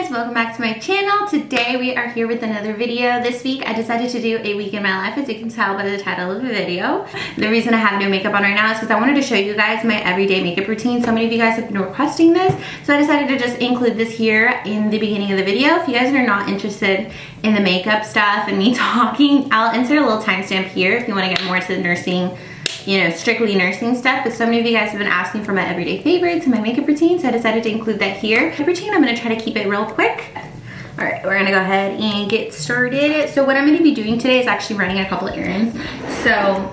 guys, welcome back to my channel. Today we are here with another video. This week I decided to do a week in my life, as you can tell by the title of the video. The reason I have no makeup on right now is because I wanted to show you guys my everyday makeup routine. So many of you guys have been requesting this, so I decided to just include this here in the beginning of the video. If you guys are not interested in the makeup stuff and me talking, I'll insert a little timestamp here if you want to get more to the nursing, you know, strictly nursing stuff, but so many of you guys have been asking for my everyday favorites and my makeup routine, so I decided to include that here. The routine, I'm gonna try to keep it real quick. All right, we're gonna go ahead and get started. So what I'm gonna be doing today is actually running a couple of errands. So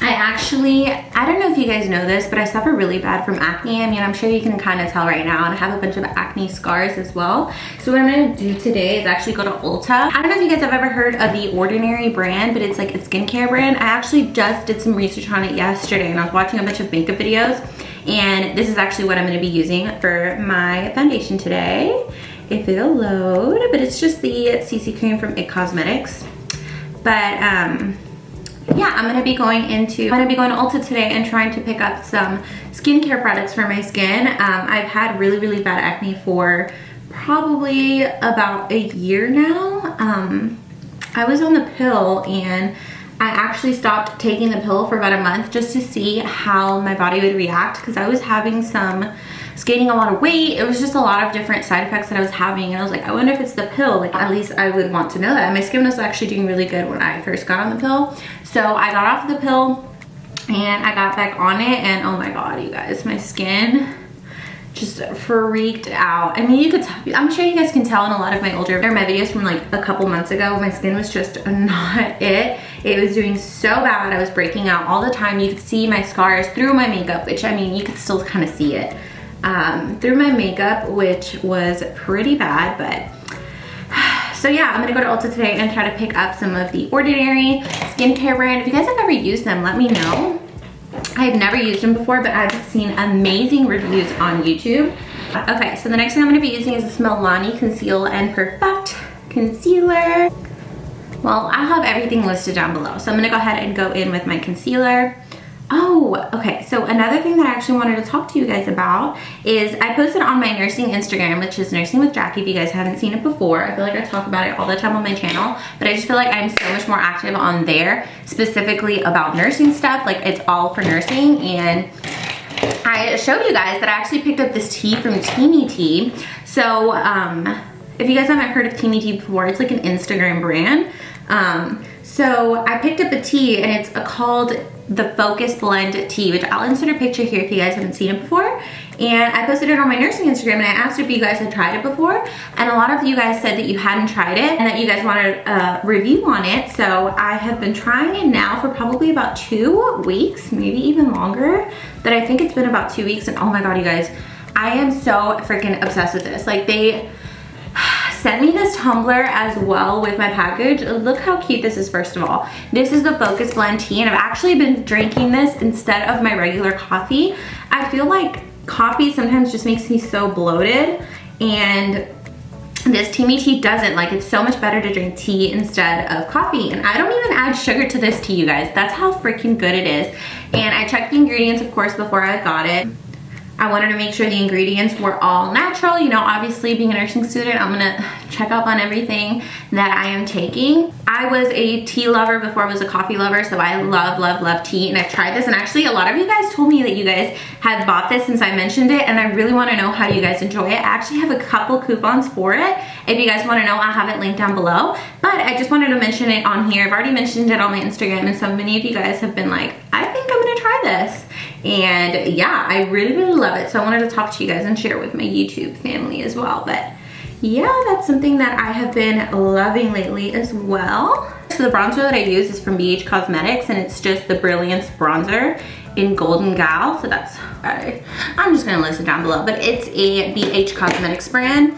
I don't know if you guys know this, but I suffer really bad from acne. I mean, I'm sure you can kind of tell right now, and I have a bunch of acne scars as well. So what I'm gonna do today is actually go to Ulta. I don't know if you guys have ever heard of the Ordinary brand, but it's like a skincare brand. I actually just did some research on it yesterday, and I was watching a bunch of makeup videos, and this is actually what I'm gonna be using for my foundation today. If it'll load, but it's just the CC cream from IT Cosmetics. But yeah, I'm gonna be going to Ulta today and trying to pick up some skincare products for my skin. I've had really bad acne for probably about a year now. I was on the pill, and I actually stopped taking the pill for about a month just to see how my body would react, because I was gaining a lot of weight. It was just a lot of different side effects that I was having, and I was like, I wonder if it's the pill. Like, at least I would want to know that. My skin was actually doing really good when I first got on the pill. So I got off the pill and I got back on it, and oh my god, you guys, my skin just freaked out. I mean, I'm sure you guys can tell in a lot of my videos from like a couple months ago, my skin was just not it. It was doing so bad. I was breaking out all the time. You could see my scars through my makeup, which, I mean, you could still kind of see it through my makeup, which was pretty bad. But so yeah, I'm gonna go to Ulta today and try to pick up some of the Ordinary skincare brand. If you guys have ever used them, let me know. I've never used them before, but I've seen amazing reviews on YouTube. Okay, so the next thing I'm gonna be using is this Milani Conceal and Perfect Concealer. Well, I'll have everything listed down below. So I'm gonna go ahead and go in with my concealer. Oh, okay, so another thing that I actually wanted to talk to you guys about is I posted on my nursing Instagram, which is Nursing with Jackie, if you guys haven't seen it before. I feel like I talk about it all the time on my channel, but I just feel like I'm so much more active on there, specifically about nursing stuff. Like, it's all for nursing. And I showed you guys that I actually picked up this tea from Teami Tea. So if you guys haven't heard of Teami Tea before, it's like an Instagram brand. So I picked up a tea, and it's called the Focus Blend Tea, which I'll insert a picture here if you guys haven't seen it before. And I posted it on my nursing Instagram, and I asked if you guys had tried it before, and a lot of you guys said that you hadn't tried it and that you guys wanted a review on it. So I have been trying it now for probably about 2 weeks, maybe even longer, but I think it's been about 2 weeks. And oh my god, you guys, I am so freaking obsessed with this. Like, they sent me this tumbler as well with my package. Look how cute this is. First of all, this is the Focus Blend Tea, and I've actually been drinking this instead of my regular coffee. I feel like coffee sometimes just makes me so bloated, and this Teami Tea doesn't. Like, it's so much better to drink tea instead of coffee. And I don't even add sugar to this tea, you guys. That's how freaking good it is. And I checked the ingredients, of course, before I got it. I wanted to make sure the ingredients were all natural. You know, obviously being a nursing student, I'm gonna check up on everything that I am taking. I was a tea lover before I was a coffee lover, so I love tea, and I've tried this, and actually a lot of you guys told me that you guys had bought this since I mentioned it, and I really wanna know how you guys enjoy it. I actually have a couple coupons for it. If you guys wanna know, I'll have it linked down below, but I just wanted to mention it on here. I've already mentioned it on my Instagram, and so many of you guys have been like, I think I'm gonna try this. And yeah, I really love it. So I wanted to talk to you guys and share with my YouTube family as well. But yeah, that's something that I have been loving lately as well. So the bronzer that I use is from IT Cosmetics, and it's just the Brilliance bronzer in Golden Gal. So that's, I'm just gonna list it down below, but it's a IT Cosmetics brand.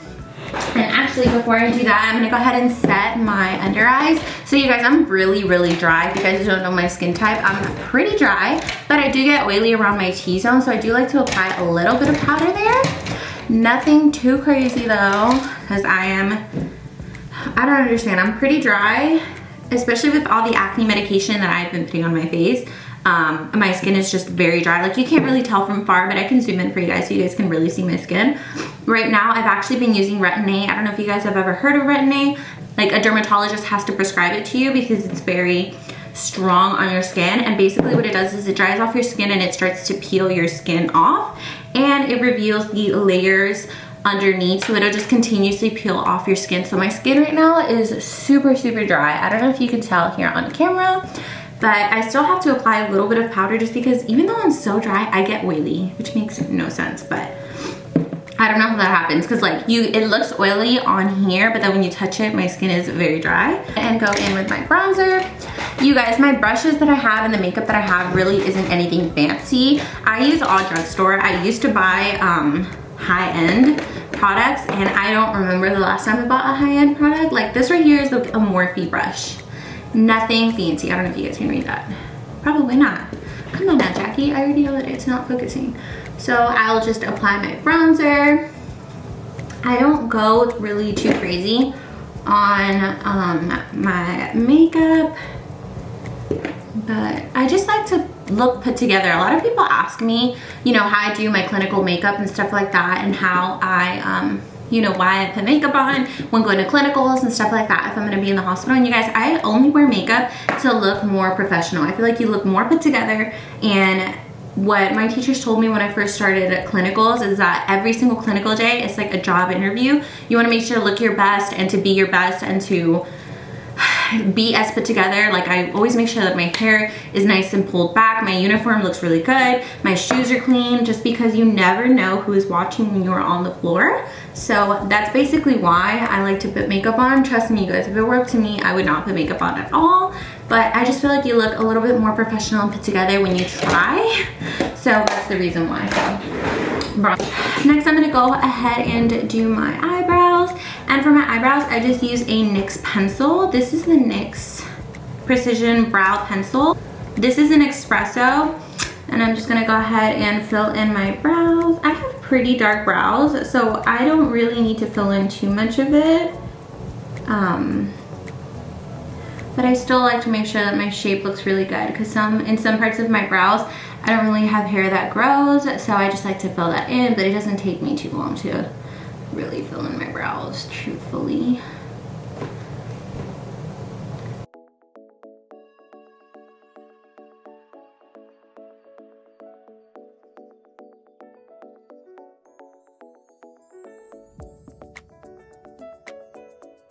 And actually, before I do that, I'm gonna go ahead and set my under eyes. So you guys, I'm really dry. If you guys don't know my skin type, I'm pretty dry, but I do get oily around my T-zone, so I do like to apply a little bit of powder there. Nothing too crazy though, because I don't understand. I'm pretty dry, especially with all the acne medication that I've been putting on my face. my skin is just very dry. Like you can't really tell from far, but I can zoom in for you guys so you guys can really see my skin. Right now, I've actually been using Retin-A. I don't know if you guys have ever heard of Retin-A. Like a dermatologist has to prescribe it to you because it's very strong on your skin, and basically what it does is it dries off your skin and it starts to peel your skin off, and it reveals the layers underneath, so it'll just continuously peel off your skin. So my skin right now is super dry. I don't know if you can tell here on camera, but I still have to apply a little bit of powder just because even though I'm so dry, I get oily, which makes no sense, but I don't know how that happens because like it looks oily on here, but then when you touch it, my skin is very dry. And go in with my bronzer. You guys, my brushes that I have and the makeup that I have really isn't anything fancy. I use all drugstore. I used to buy high-end products, and I don't remember the last time I bought a high-end product. Like this right here is a Morphe brush. Nothing fancy. I don't know if you guys can read that. Probably not. Come on now, Jackie. I already yelled at it. It's not focusing. So I'll just apply my bronzer. I don't go really too crazy on my makeup, but I just like to look put together. A lot of people ask me, you know, how I do my clinical makeup and stuff like that, and how I, you know, why I put makeup on when going to clinicals and stuff like that if I'm gonna be in the hospital. And you guys, I only wear makeup to look more professional. I feel like you look more put together, and what my teachers told me when I first started at clinicals is that every single clinical day is like a job interview. You want to make sure to look your best and to be your best and to be as put together. Like I always make sure that my hair is nice and pulled back, my uniform looks really good, my shoes are clean, just because you never know who is watching when you're on the floor. So that's basically why I like to put makeup on. Trust me, you guys, if it were up to me, I would not put makeup on at all. But I just feel like you look a little bit more professional and put together when you try. So that's the reason why. Next, I'm gonna go ahead and do my eyebrows. And for my eyebrows, I just use a NYX pencil. This is the NYX Precision Brow Pencil. This is an espresso. And I'm just gonna go ahead and fill in my brows. I have pretty dark brows, so I don't really need to fill in too much of it. But I still like to make sure that my shape looks really good, because in some parts of my brows, I don't really have hair that grows, so I just like to fill that in, but it doesn't take me too long to really fill in my brows, truthfully.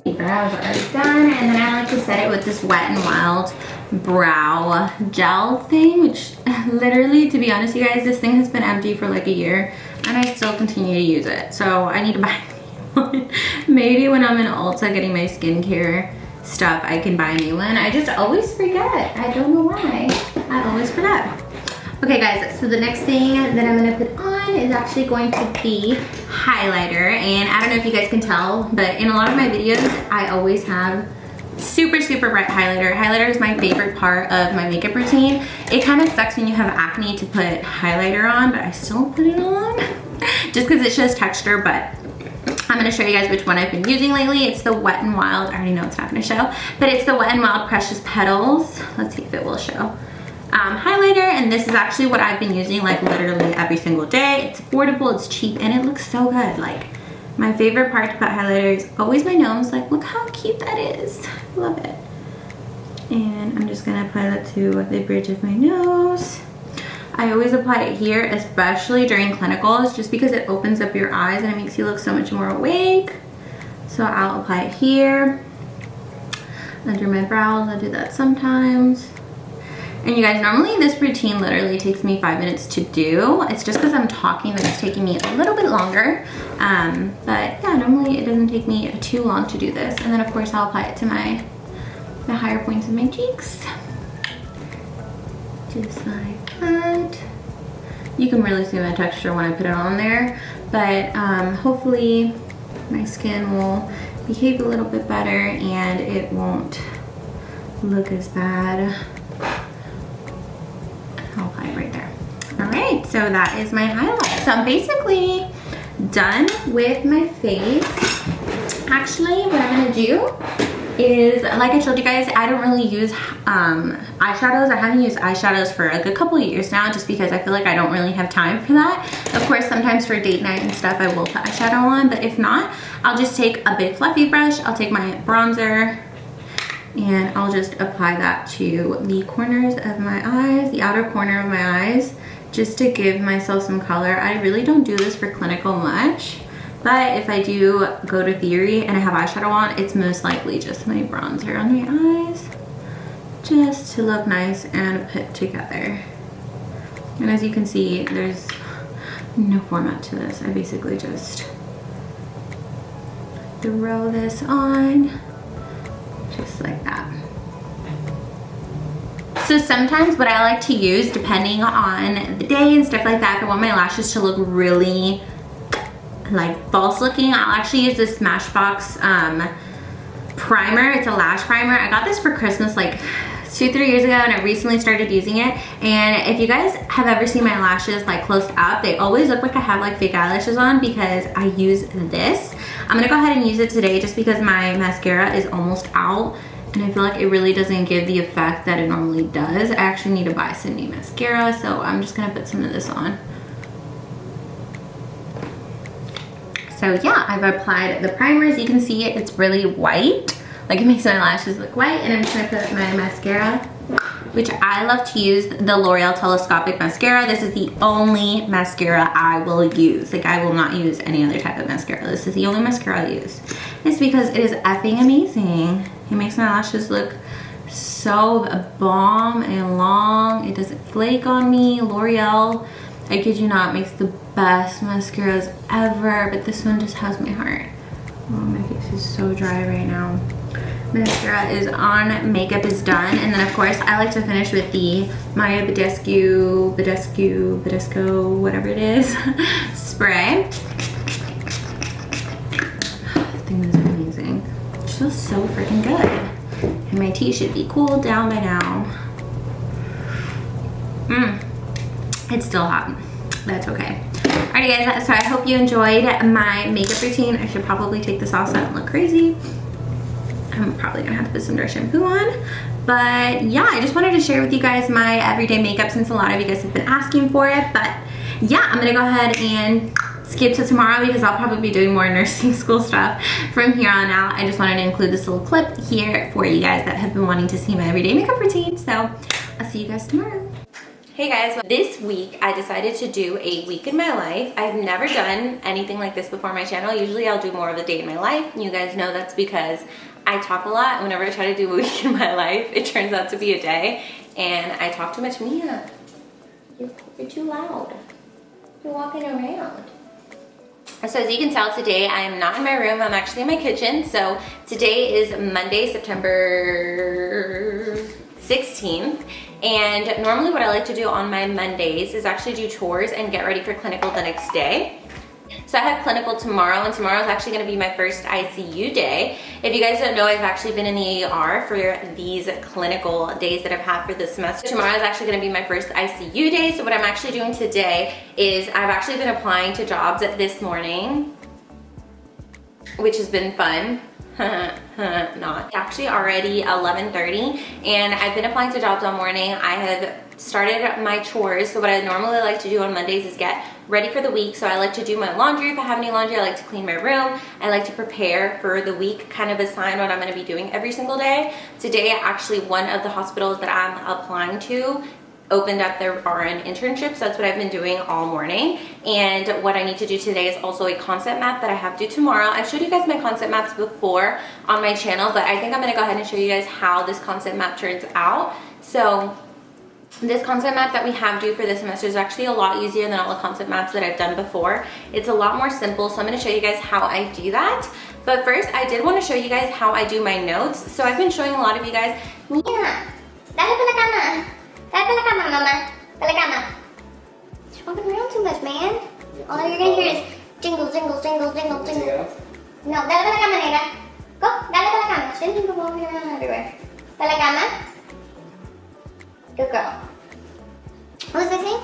Brows are already done, and then I like to set it with this Wet n Wild brow gel thing, which literally, to be honest, you guys, this thing has been empty for like a year and I still continue to use it, so I need to buy one. Maybe when I'm in Ulta getting my skincare stuff, I can buy a new one. I just always forget. I don't know why. I always forget. Okay guys, so the next thing that I'm gonna put on is actually going to be highlighter. And I don't know if you guys can tell, but in a lot of my videos, I always have super bright highlighter. Highlighter is my favorite part of my makeup routine. It kind of sucks when you have acne to put highlighter on, but I still put it on just because it shows texture. But I'm gonna show you guys which one I've been using lately. It's the Wet n Wild, I already know it's not gonna show, but it's the Wet n Wild Precious Petals. Let's see if it will show. Highlighter, and this is actually what I've been using like literally every single day. It's affordable, it's cheap, and it looks so good. Like, my favorite part about highlighter is always my nose. Like, look how cute that is. I love it. And I'm just gonna apply that to the bridge of my nose. I always apply it here, especially during clinicals, just because it opens up your eyes and it makes you look so much more awake. So I'll apply it here, under my brows. I do that sometimes. And you guys, normally this routine literally takes me 5 minutes to do. It's just because I'm talking that it's taking me a little bit longer. But yeah, normally it doesn't take me too long to do this. And then of course I'll apply it to the higher points of my cheeks. Just like that. You can really see my texture when I put it on there. But hopefully my skin will behave a little bit better and it won't look as bad. I'll apply it right there. All right, so that is my highlight. So I'm basically done with my face. Actually, what I'm gonna do is, like I told you guys, I don't really use eyeshadows. I haven't used eyeshadows for a good couple of years now just because I feel like I don't really have time for that. Of course, sometimes for date night and stuff, I will put eyeshadow on, but if not, I'll just take a big fluffy brush. I'll take my bronzer and I'll just apply that to the corners of my eyes, the outer corner of my eyes, just to give myself some color. I really don't do this for clinical much. But if I do go to theory and I have eyeshadow on, it's most likely just my bronzer on my eyes, just to look nice and put together. And as you can see, there's no format to this. I basically just throw this on, just like that. So sometimes what I like to use, depending on the day and stuff like that, if I want my lashes to look really like false looking, I'll actually use this Smashbox primer. It's a lash primer. I got this for Christmas like 2-3 years ago and I recently started using it. And if you guys have ever seen my lashes like close up, they always look like I have like fake eyelashes on because I use this. I'm gonna go ahead and use it today just because my mascara is almost out and I feel like it really doesn't give the effect that it normally does. I actually need to buy some new mascara, so I'm just gonna put some of this on. So yeah, I've applied the primer. As you can see, it's really white. Like it makes my lashes look white. And I'm just gonna put my mascara, which I love to use the L'Oreal Telescopic mascara. This is the only mascara I will use. Like I will not use any other type of mascara. This is the only mascara I use. It's because it is effing amazing. It makes my lashes look so bomb and long. It doesn't flake on me. L'Oreal, I kid you not, makes the best mascaras ever, but this one just has my heart. Oh, my face is so dry right now. Mascara is on, makeup is done, and then of course I like to finish with the Maya Badescu, whatever it is, spray. This thing is amazing. It feels so freaking good. And my tea should be cooled down by now. It's still hot. That's okay. Alrighty guys, so I hope you enjoyed my makeup routine. I should probably take this off so I don't look crazy. I'm probably gonna have to put some dry shampoo on. But yeah, I just wanted to share with you guys my everyday makeup since a lot of you guys have been asking for it. But yeah, I'm gonna go ahead and skip to tomorrow because I'll probably be doing more nursing school stuff from here on out. I just wanted to include this little clip here for you guys that have been wanting to see my everyday makeup routine. So I'll see you guys tomorrow. Hey guys, this week I decided to do a week in my life. I've never done anything like this before on my channel. Usually I'll do more of a day in my life. You guys know that's because I talk a lot, and whenever I try to do a week in my life, it turns out to be a day, and I talk too much. Mia, you're too loud. You're walking around. So as you can tell, today I am not in my room. I'm actually in my kitchen. So today is Monday, September 16th. And normally what I like to do on my Mondays is actually do chores and get ready for clinical the next day. So I have clinical tomorrow, and tomorrow is actually going to be my first ICU day. If you guys don't know, I've actually been in the ER for these clinical days that I've had for this semester. Tomorrow is actually going to be my first ICU day. So what I'm actually doing today is I've actually been applying to jobs this morning, which has been fun. Not. It's actually already 11:30 and I've been applying to jobs all morning. I have started my chores. So what I normally like to do on Mondays is get ready for the week. So I like to do my laundry if I have any laundry. I like to clean my room. I like to prepare for the week, kind of assign what I'm going to be doing every single day. Today, actually, one of the hospitals that I'm applying to opened up their RN internship, so that's what I've been doing all morning. And what I need to do today is also a concept map that I have to do tomorrow. I've showed you guys my concept maps before on my channel, but I think I'm gonna go ahead and show you guys how this concept map turns out. So this concept map that we have due for this semester is actually a lot easier than all the concept maps that I've done before. It's a lot more simple, so I'm gonna show you guys how I do that. But first, I did wanna show you guys how I do my notes. So I've been showing a lot of you guys, Mia, dale para la cama. Dale para la cama, mama. Para la cama. She's walking around too much, man. All you're gonna hear is jingle, jingle, jingle, jingle, jingle. No, dale para la cama, nena. Go, dale para la cama. She doesn't go walking around everywhere. Para la cama. Good girl. What was I saying?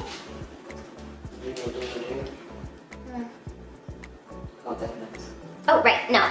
Oh, right, no.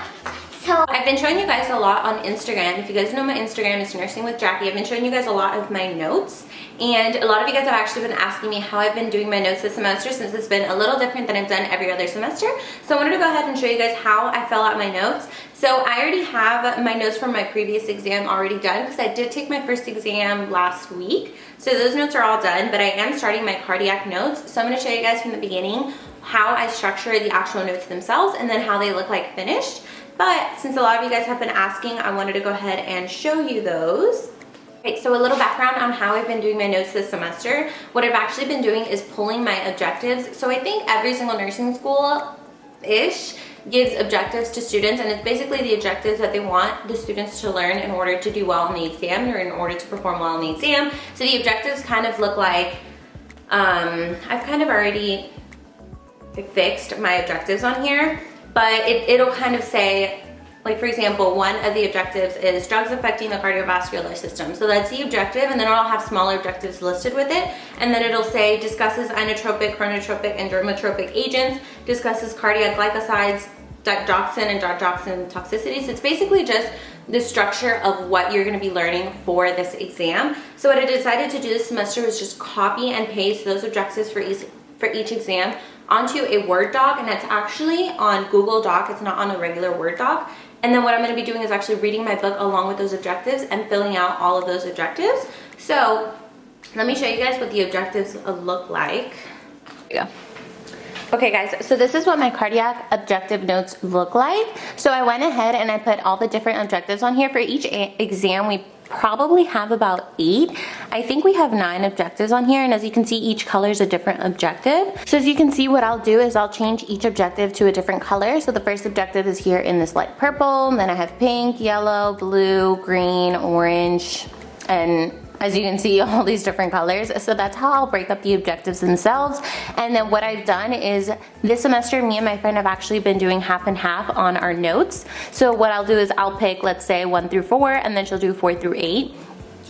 So I've been showing you guys a lot on Instagram. If you guys know my Instagram, it's Nursing with Jackie. I've been showing you guys a lot of my notes, and a lot of you guys have actually been asking me how I've been doing my notes this semester, since it's been a little different than I've done every other semester. So I wanted to go ahead and show you guys how I fill out my notes. So I already have my notes from my previous exam already done, because I did take my first exam last week. So those notes are all done, but I am starting my cardiac notes. So I'm going to show you guys from the beginning how I structure the actual notes themselves, and then how they look like finished. But since a lot of you guys have been asking, I wanted to go ahead and show you those. Okay, so a little background on how I've been doing my notes this semester. What I've actually been doing is pulling my objectives. So I think every single nursing school-ish gives objectives to students, and it's basically the objectives that they want the students to learn in order to do well on the exam, or in order to perform well on the exam. So the objectives kind of look like, I've kind of already fixed my objectives on here, but it'll kind of say, like for example, one of the objectives is drugs affecting the cardiovascular system. So that's the objective, and then I'll have smaller objectives listed with it, and then it'll say discusses inotropic, chronotropic, and dermotropic agents, discusses cardiac glycosides, digoxin and digoxin toxicity. So it's basically just the structure of what you're going to be learning for this exam. So what I decided to do this semester was just copy and paste those objectives for each exam onto a Word doc, and that's actually on Google Doc. It's not on a regular Word doc. And then what I'm going to be doing is actually reading my book along with those objectives and filling out all of those objectives. So let me show you guys what the objectives look like. Here we go. Okay guys, so this is what my cardiac objective notes look like. So I went ahead and I put all the different objectives on here. For each exam, we probably have about 8. I think we have 9 objectives on here, and as you can see, each color is a different objective. So as you can see, what I'll do is I'll change each objective to a different color. So the first objective is here in this light purple, and then I have pink, yellow, blue, green, orange, and as you can see, all these different colors. So that's how I'll break up the objectives themselves. And then what I've done is this semester, me and my friend have actually been doing half and half on our notes. So what I'll do is I'll pick, let's say 1 through 4, and then she'll do 4 through 8.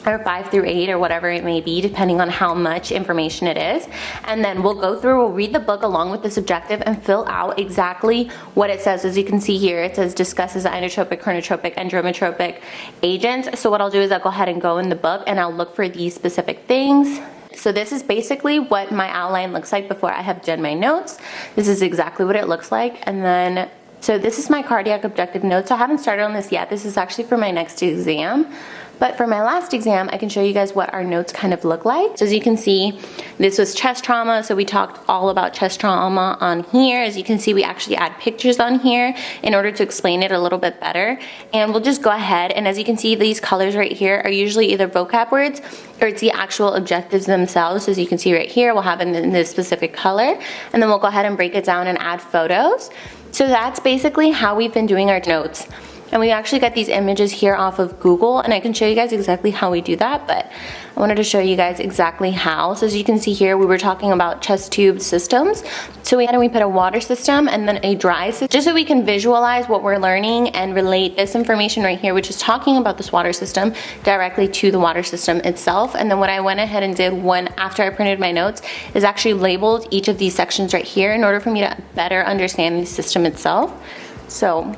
Or 5 through 8, or whatever it may be, depending on how much information it is. And then we'll go through, we'll read the book along with this objective and fill out exactly what it says. As you can see here, it says discusses inotropic, chronotropic, and dermotropic agents. So what I'll do is I'll go ahead and go in the book and I'll look for these specific things. So this is basically what my outline looks like before I have done my notes. This is exactly what it looks like. And then, so this is my cardiac objective notes. I haven't started on this yet. This is actually for my next exam. But for my last exam, I can show you guys what our notes kind of look like. So as you can see, this was chest trauma. So we talked all about chest trauma on here. As you can see, we actually add pictures on here in order to explain it a little bit better. And we'll just go ahead. And as you can see, these colors right here are usually either vocab words or it's the actual objectives themselves. So as you can see right here, we'll have it in this specific color. And then we'll go ahead and break it down and add photos. So that's basically how we've been doing our notes. And we actually got these images here off of Google, and I can show you guys exactly how we do that, but I wanted to show you guys exactly how. So as you can see here, we were talking about chest tube systems. So we put a water system and then a dry system, just so we can visualize what we're learning and relate this information right here, which is talking about this water system, directly to the water system itself. And then what I went ahead and did after I printed my notes is actually labeled each of these sections right here in order for me to better understand the system itself. So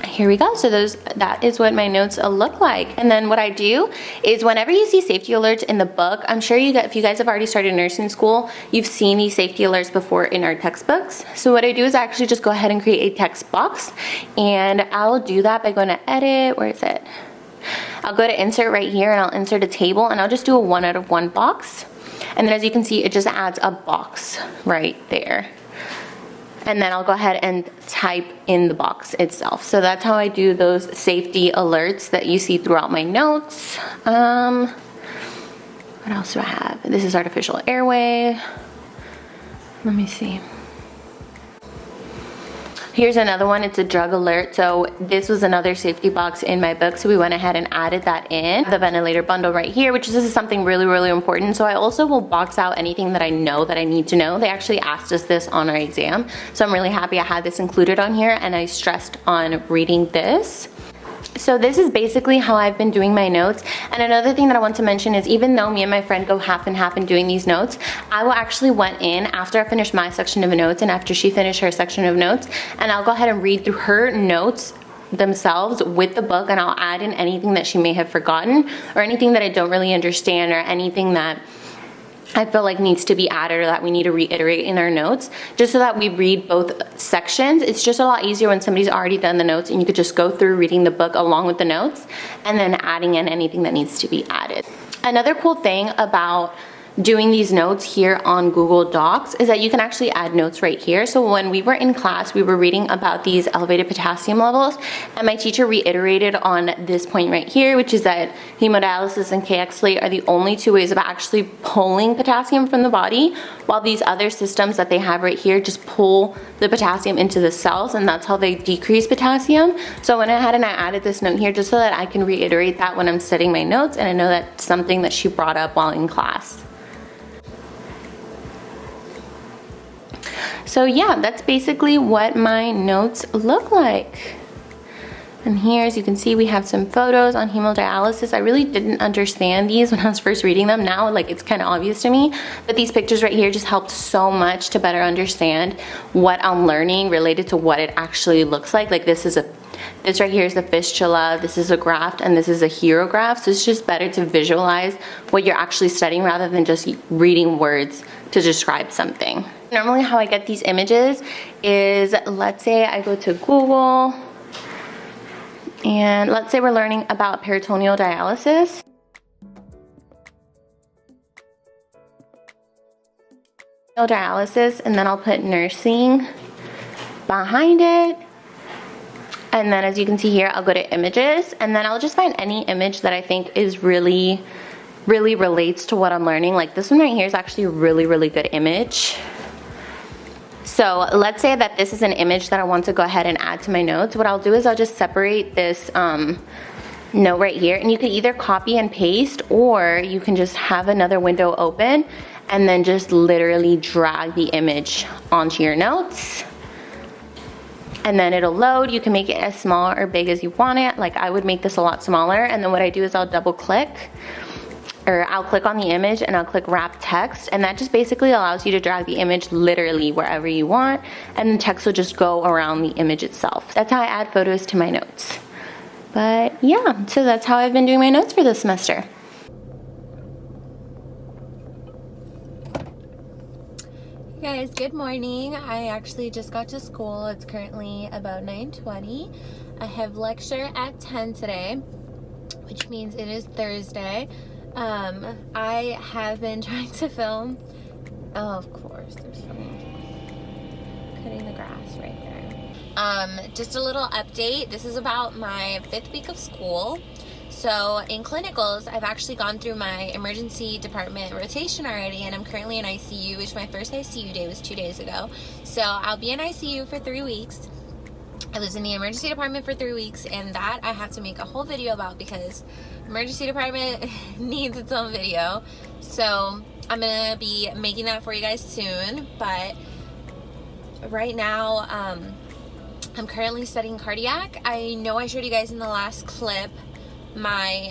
here we go. So that is what my notes look like. And then what I do is whenever you see safety alerts in the book, I'm sure if you guys have already started nursing school, you've seen these safety alerts before in our textbooks. So what I do is I actually just go ahead and create a text box, and I'll do that by going to edit. Where is it? I'll go to insert right here, and I'll insert a table, and I'll just do a 1 out of 1 box. And then as you can see, it just adds a box right there. And then I'll go ahead and type in the box itself. So that's how I do those safety alerts that you see throughout my notes. What else do I have? This is artificial airway. Let me see. Here's another one, it's a drug alert. So this was another safety box in my book, so we went ahead and added that in. The ventilator bundle right here, which this is something really, really important. So I also will box out anything that I know that I need to know. They actually asked us this on our exam. So I'm really happy I had this included on here, and I stressed on reading this. So this is basically how I've been doing my notes. And another thing that I want to mention is even though me and my friend go half and half in doing these notes, I will actually went in after I finished my section of notes and after she finished her section of notes, and I'll go ahead and read through her notes themselves with the book, and I'll add in anything that she may have forgotten or anything that I don't really understand or anything that I feel like needs to be added or that we need to reiterate in our notes, just so that we read both sections. It's just a lot easier when somebody's already done the notes and you could just go through reading the book along with the notes and then adding in anything that needs to be added. Another cool thing about doing these notes here on Google Docs is that you can actually add notes right here. So when we were in class, we were reading about these elevated potassium levels, and my teacher reiterated on this point right here, which is that hemodialysis and KX-late are the only two ways of actually pulling potassium from the body, while these other systems that they have right here just pull the potassium into the cells, and that's how they decrease potassium. So I went ahead and I added this note here just so that I can reiterate that when I'm studying my notes, and I know that's something that she brought up while in class. So yeah, that's basically what my notes look like. And here, as you can see, we have some photos on hemodialysis. I really didn't understand these when I was first reading them. Now, like, it's kind of obvious to me, but these pictures right here just helped so much to better understand what I'm learning related to what it actually looks like. Like, this right here is the fistula, this is a graft, and this is a hero graft. So it's just better to visualize what you're actually studying rather than just reading words to describe something. Normally how I get these images is, let's say I go to Google, and let's say we're learning about peritoneal dialysis. Dialysis, and then I'll put nursing behind it. And then as you can see here, I'll go to images, and then I'll just find any image that I think is really relates to what I'm learning. Like this one right here is actually a really good image. So let's say that this is an image that I want to go ahead and add to my notes. What I'll do is I'll just separate this note right here, and you can either copy and paste, or you can just have another window open and then just literally drag the image onto your notes. And then it'll load. You can make it as small or big as you want it. Like I would make this a lot smaller, and then what I do is I'll double click, or I'll click on the image and I'll click wrap text, and that just basically allows you to drag the image literally wherever you want, and the text will just go around the image itself. That's how I add photos to my notes. But yeah, so that's how I've been doing my notes for this semester. Hey guys, good morning. I actually just got to school. It's currently about 9:20. I have lecture at 10 today, which means it is Thursday. I have been trying to film. Oh, of course, there's someone cutting the grass right there. Just a little update. This is about my 5th week of school. So in clinicals, I've actually gone through my emergency department rotation already, and I'm currently in ICU, which my first ICU day was 2 days ago. So I'll be in ICU for 3 weeks. I was in the emergency department for 3 weeks, and that I have to make a whole video about because emergency department needs its own video. So I'm gonna be making that for you guys soon, but right now I'm currently studying cardiac. I know I showed you guys in the last clip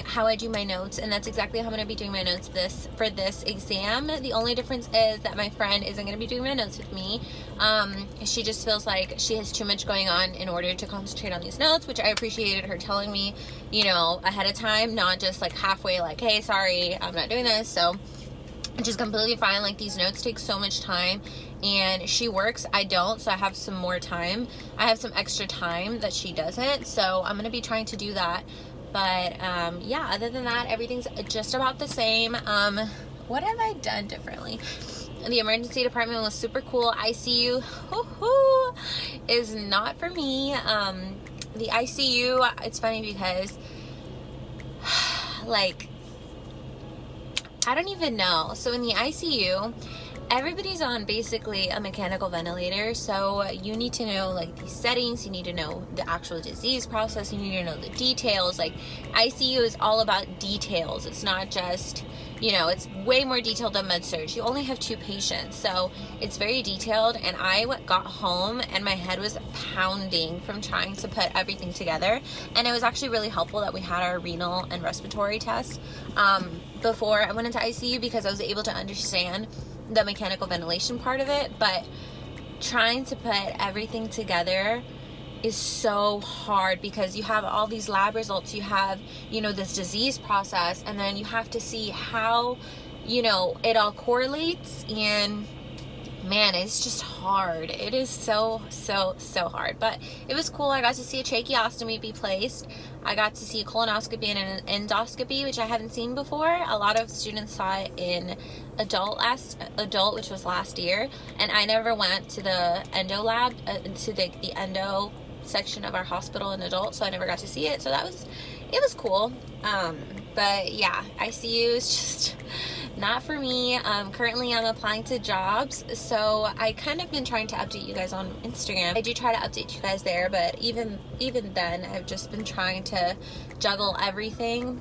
how I do my notes, and that's exactly how I'm going to be doing my notes for this exam. The only difference is that my friend isn't going to be doing my notes with me. She just feels like she has too much going on in order to concentrate on these notes, which I appreciated her telling me, you know, ahead of time, not just like halfway like, hey, sorry, I'm not doing this. So which is completely fine. Like, these notes take so much time, and she works, I don't, so I have some more time. I have some extra time that she doesn't, so I'm gonna be trying to do that. But yeah, other than that, everything's just about the same. What have I done differently? The emergency department was super cool. ICU is not for me. The ICU, it's funny because like, I don't even know. So in the ICU, everybody's on basically a mechanical ventilator, so you need to know like these settings, you need to know the actual disease process, you need to know the details. Like, ICU is all about details. It's not just, you know, it's way more detailed than med-surg. You only have 2 patients, so it's very detailed. And I got home and my head was pounding from trying to put everything together, and it was actually really helpful that we had our renal and respiratory tests before I went into ICU, because I was able to understand the mechanical ventilation part of it. But trying to put everything together is so hard because you have all these lab results, you have, you know, this disease process, and then you have to see how, you know, it all correlates. And man, it's just hard. It is so hard, but it was cool. I got to see a tracheostomy be placed. I got to see a colonoscopy and an endoscopy, which I haven't seen before. A lot of students saw it in adult, which was last year, and I never went to the endo lab, to the endo section of our hospital in adult, so I never got to see it. So it was cool. But yeah, ICU is just not for me. Currently I'm applying to jobs, so I kind of been trying to update you guys on Instagram. I do try to update you guys there, but even then I've just been trying to juggle everything.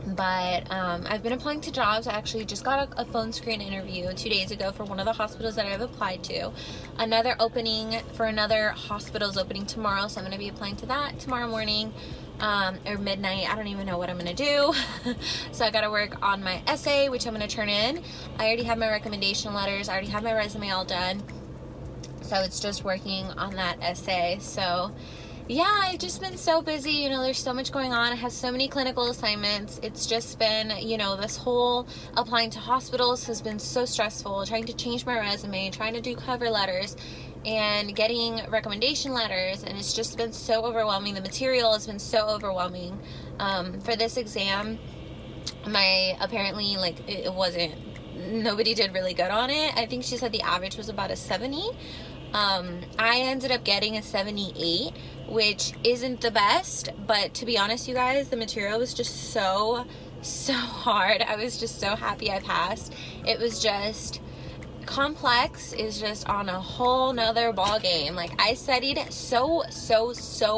But I've been applying to jobs. I actually just got a phone screen interview 2 days ago for one of the hospitals that I've applied to. Another opening for another hospital is opening tomorrow, so I'm going to be applying to that tomorrow morning. Or midnight. I don't even know what I'm gonna do. So I gotta work on my essay, which I'm gonna turn in. I already have my recommendation letters. I already have my resume all done. So it's just working on that essay. So yeah, I've just been so busy. You know, there's so much going on. I have so many clinical assignments. It's just been, you know, this whole applying to hospitals has been so stressful. Trying to change my resume, trying to do cover letters, and getting recommendation letters, and it's just been so overwhelming. The material has been so overwhelming. For this exam, apparently, like, it wasn't, nobody did really good on it. I think she said the average was about a 70. I ended up getting a 78, which isn't the best, but to be honest, you guys, the material was just so hard. I was just so happy I passed. It was just, complex is just on a whole nother ball game. Like, I studied so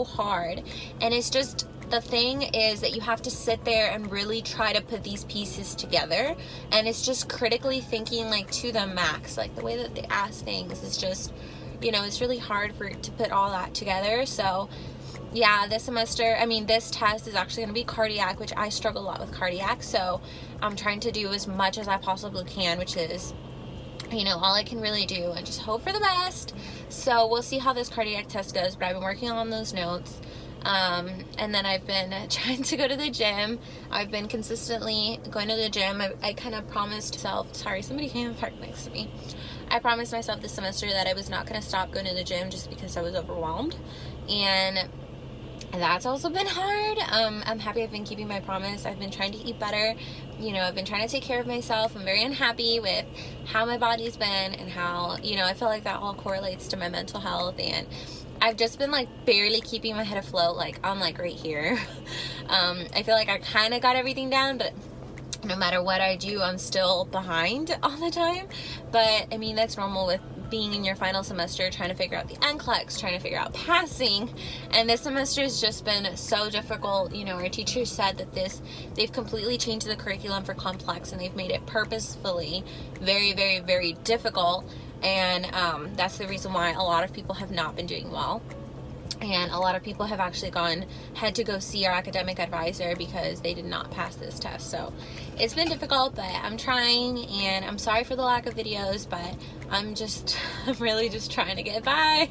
hard, and it's just, the thing is that you have to sit there and really try to put these pieces together, and it's just critically thinking, like, to the max. Like, the way that they ask things is just, you know, it's really hard to put all that together. So yeah, this semester, I mean, this test is actually going to be cardiac, which I struggle a lot with cardiac, so I'm trying to do as much as I possibly can, which is, you know, all I can really do, and just hope for the best. So we'll see how this cardiac test goes, but I've been working on those notes. And then I've been trying to go to the gym. I've been consistently going to the gym. I kind of promised myself, sorry, somebody came and parked next to me. I promised myself this semester that I was not going to stop going to the gym just because I was overwhelmed, and that's also been hard. I'm happy I've been keeping my promise. I've been trying to eat better. You know, I've been trying to take care of myself. I'm very unhappy with how my body's been, and how, you know, I feel like that all correlates to my mental health, and I've just been, like, barely keeping my head afloat. Like, I'm, like, right here. I feel like I kind of got everything down, but no matter what I do, I'm still behind all the time. But I mean, that's normal with being in your final semester, trying to figure out the NCLEX, trying to figure out passing. And this semester has just been so difficult. You know, our teachers said that they've completely changed the curriculum for complex, and they've made it purposefully very difficult. And that's the reason why a lot of people have not been doing well. And a lot of people have actually had to go see our academic advisor because they did not pass this test. So it's been difficult, but I'm trying, and I'm sorry for the lack of videos, but I'm really just trying to get by.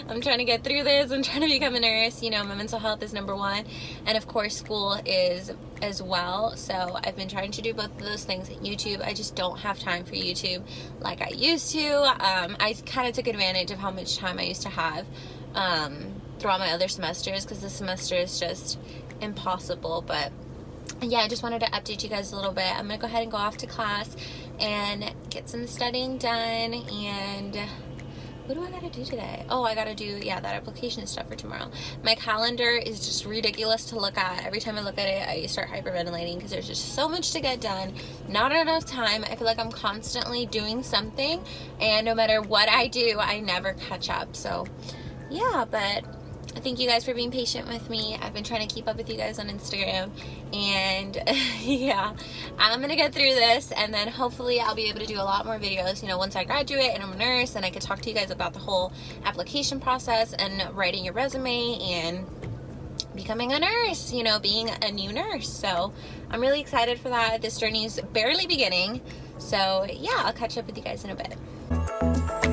I'm trying to get through this. I'm trying to become a nurse. You know, my mental health is number one, and of course school is as well. So I've been trying to do both of those things. YouTube, I just don't have time for YouTube like I used to. I kind of took advantage of how much time I used to have throughout my other semesters, because this semester is just impossible. But yeah, I just wanted to update you guys a little bit. I'm gonna go ahead and go off to class and get some studying done. And what do I gotta do today? Oh, I gotta do, yeah, that application stuff for tomorrow. My calendar is just ridiculous to look at. Every time I look at it, I start hyperventilating because there's just so much to get done, not enough time. I feel like I'm constantly doing something, and no matter what I do, I never catch up. So yeah, but thank you guys for being patient with me. I've been trying to keep up with you guys on Instagram, and yeah, I'm gonna get through this, and then hopefully I'll be able to do a lot more videos, you know, once I graduate and I'm a nurse, and I can talk to you guys about the whole application process and writing your resume and becoming a nurse, you know, being a new nurse. So I'm really excited for that. This journey is barely beginning. So yeah, I'll catch up with you guys in a bit.